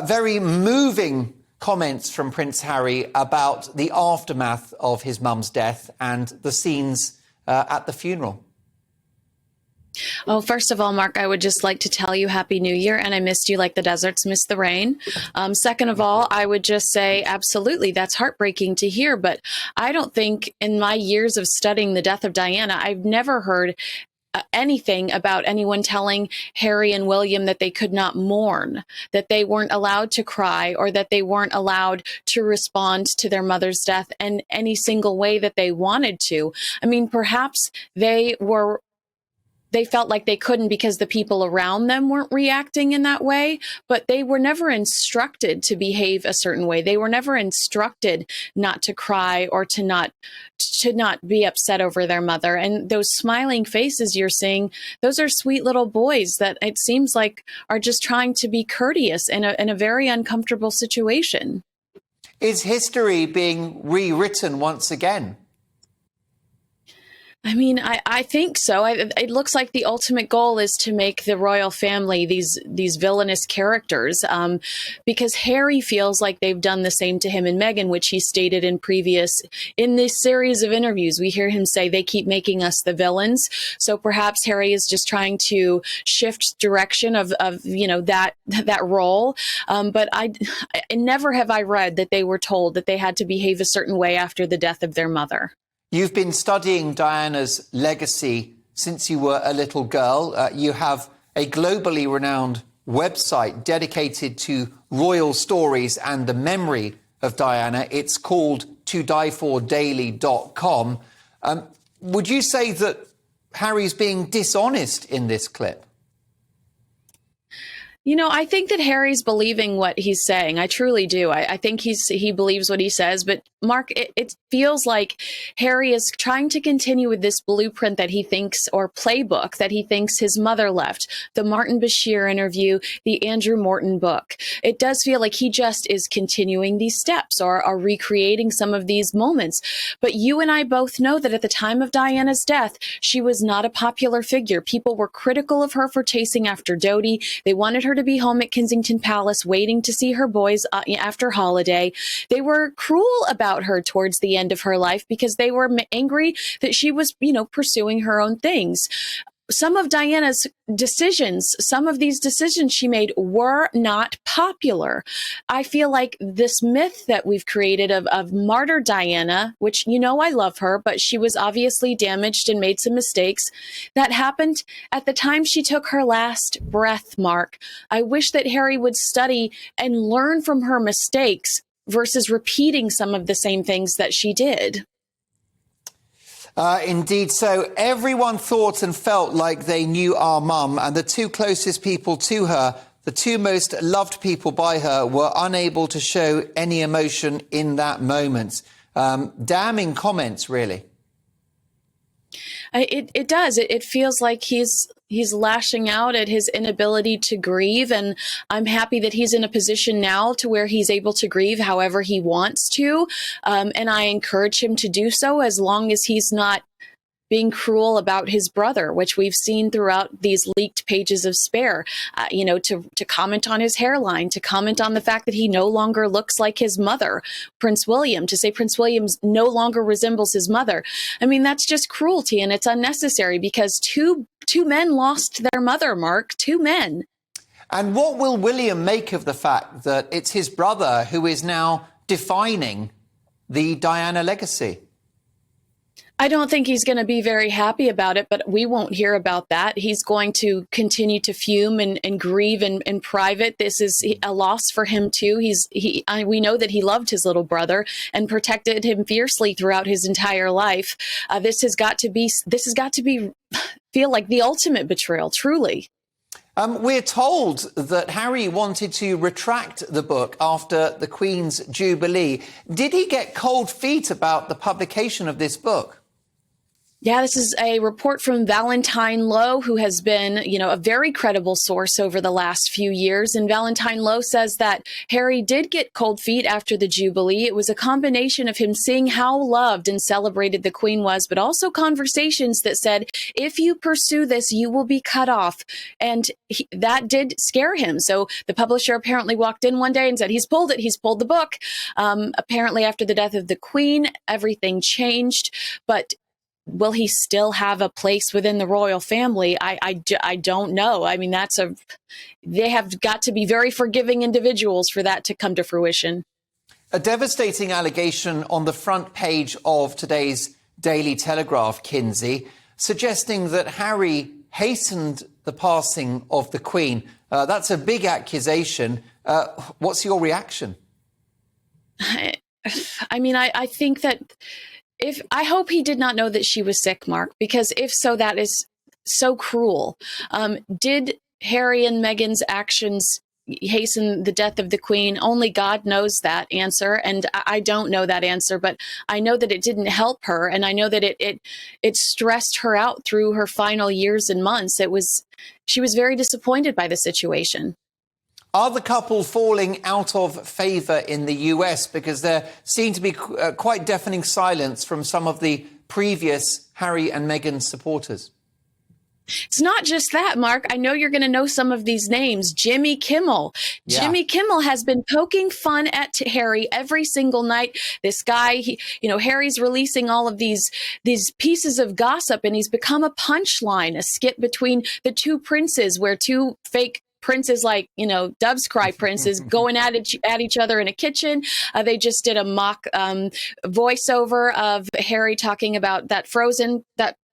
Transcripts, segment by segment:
Very moving comments from Prince Harry about the aftermath of his mum's death and the scenes at the funeral. Oh, first of all, Mark, I would just like to tell you Happy New Year, and I missed you like the deserts miss the rain. Second of all, I would just say, absolutely, that's heartbreaking to hear, but I don't think in my years of studying the death of Diana, I've never heard anything about anyone telling Harry and William that they could not mourn, that they weren't allowed to cry, or that they weren't allowed to respond to their mother's death in any single way that they wanted to. I mean, perhaps they felt like they couldn't because the people around them weren't reacting in that way, but they were never instructed to behave a certain way. They were never instructed not to cry or to not be upset over their mother. And those smiling faces you're seeing, those are sweet little boys that it seems like are just trying to be courteous in a very uncomfortable situation. Is history being rewritten once again? I mean, I think so. It looks like the ultimate goal is to make the royal family these villainous characters, because Harry feels like they've done the same to him and Meghan, which he stated in this series of interviews. We hear him say they keep making us the villains. So perhaps Harry is just trying to shift direction of that role. But I never have I read that they were told that they had to behave a certain way after the death of their mother. You've been studying Diana's legacy since you were a little girl. You have a globally renowned website dedicated to royal stories and the memory of Diana. It's called todiefordaily.com. Would you say that Harry's being dishonest in this clip? You know, I think that Harry's believing what he's saying. I truly do. I think he believes what he says. But Mark, it feels like Harry is trying to continue with this blueprint that he thinks, or playbook that he thinks his mother left, the Martin Bashir interview, the Andrew Morton book. It does feel like he just is continuing these steps or recreating some of these moments. But you and I both know that at the time of Diana's death, she was not a popular figure. People were critical of her for chasing after Dodi. They wanted her to be home at Kensington Palace waiting to see her boys after holiday. They were cruel about her towards the end of her life because they were angry that she was, pursuing her own things. Some of Diana's decisions, some of these decisions she made were not popular. I feel like this myth that we've created of martyr Diana, which, I love her, but she was obviously damaged and made some mistakes, that happened at the time she took her last breath, Mark. I wish that Harry would study and learn from her mistakes versus repeating some of the same things that she did. Indeed. So everyone thought and felt like they knew our mum, and the two closest people to her, the two most loved people by her, were unable to show any emotion in that moment. Damning comments, really. It does. It feels like he's lashing out at his inability to grieve. And I'm happy that he's in a position now to where he's able to grieve however he wants to. And I encourage him to do so as long as he's not being cruel about his brother, which we've seen throughout these leaked pages of Spare, to comment on his hairline, to comment on the fact that he no longer looks like his mother, Prince William, to say Prince William no longer resembles his mother. I mean, that's just cruelty, and it's unnecessary because two men lost their mother, Mark, two men. And what will William make of the fact that it's his brother who is now defining the Diana legacy? I don't think he's going to be very happy about it, but we won't hear about that. He's going to continue to fume and grieve in private. This is a loss for him too. We know that he loved his little brother and protected him fiercely throughout his entire life. This has got to be feel like the ultimate betrayal, truly. We're told that Harry wanted to retract the book after the Queen's Jubilee. Did he get cold feet about the publication of this book? Yeah, this is a report from Valentine Lowe, who has been, a very credible source over the last few years. And Valentine Lowe says that Harry did get cold feet after the Jubilee. It was a combination of him seeing how loved and celebrated the Queen was, but also conversations that said, if you pursue this, you will be cut off. And that did scare him. So the publisher apparently walked in one day and said, he's pulled it. He's pulled the book. Apparently, after the death of the Queen, everything changed. But will he still have a place within the royal family? I don't know. I mean, they have got to be very forgiving individuals for that to come to fruition. A devastating allegation on the front page of today's Daily Telegraph, Kinsey, suggesting that Harry hastened the passing of the Queen. That's a big accusation. What's your reaction? I think that I hope he did not know that she was sick, Mark, because if so, that is so cruel. Did Harry and Meghan's actions hasten the death of the Queen? Only God knows that answer. And I don't know that answer, but I know that it didn't help her. And I know that it stressed her out through her final years and months. She was very disappointed by the situation. Are the couple falling out of favour in the US? Because there seemed to be quite deafening silence from some of the previous Harry and Meghan supporters. It's not just that, Mark. I know you're going to know some of these names. Jimmy Kimmel. Yeah. Jimmy Kimmel has been poking fun at Harry every single night. This guy, Harry's releasing all of these pieces of gossip, and he's become a punchline, a skit between the two princes, where two fake princes, like, doves cry princes, going at each other in a kitchen. They just did a mock voiceover of Harry talking about that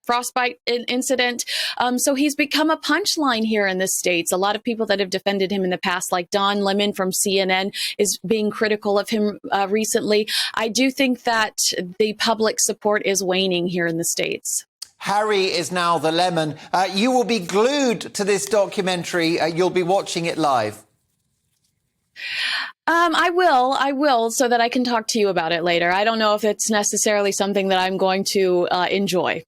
frostbite incident. So he's become a punchline here in the States. A lot of people that have defended him in the past, like Don Lemon from CNN, is being critical of him recently. I do think that the public support is waning here in the States. Harry is now the lemon. You will be glued to this documentary. You'll be watching it live. I will, so that I can talk to you about it later. I don't know if it's necessarily something that I'm going to enjoy.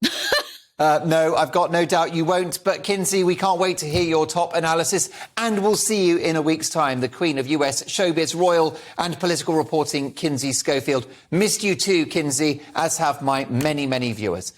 No, I've got no doubt you won't. But Kinsey, we can't wait to hear your top analysis. And we'll see you in a week's time. The Queen of US showbiz, royal and political reporting, Kinsey Schofield. Missed you too, Kinsey, as have my many, many viewers.